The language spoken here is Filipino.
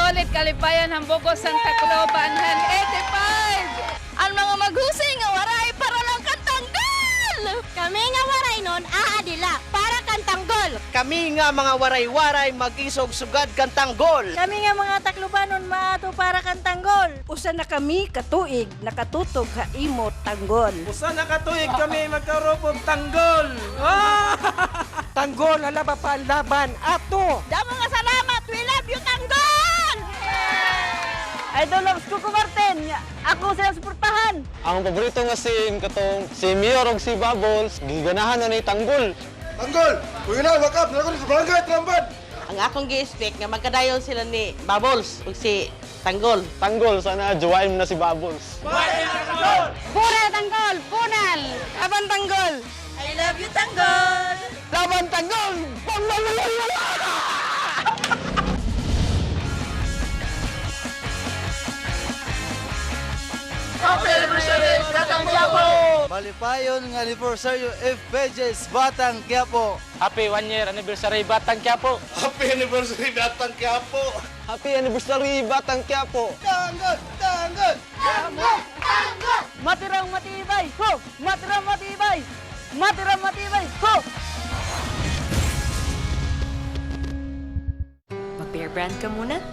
solid kalipayan hambogos ang Tacloban 85. Ang mga maghusay nga waray para lang kantanggal. Kami nga waray nun, aadila para kantanggol. Kami nga mga waray-waray mag-isog sugad kantang gol. Kami nga mga Taclobanon maato para kantanggol. Usa na kami katuig nakatutog ha imo tanggol. Usa na katuig kami magkarupog tanggol. Tanggol halaba pa ang laban ato. Damo nga salamat, we love you tanggol! Idol of Kuko Martin, ako sila suportahan. Ang paborito nga scene katong si Mior ug si Bubbles giganahan na ni Tanggol. Tanggol! Kung yun na, wakap! Nalakot sa barangay, Trambad! Ang akong gi-expect nga magkadayon sila ni Bubbles ug si Tanggol. Tanggol sana jowain mo na si Bubbles. Pura tanggol, punal! Laban tanggol! I love you tanggol! Laban tanggol! Happy anniversary, Batang Quiapo! Malipayon nga aniversaryo FPJs Batang Quiapo. Happy 1 year anniversary Batang Quiapo! Happy anniversary Batang Quiapo! Happy anniversary Batang Quiapo. Tanggol! Tanggol! Matirang matibay, ho! Matirang matibay! Matirang matibay, ho! Mag-bear brand ka muna?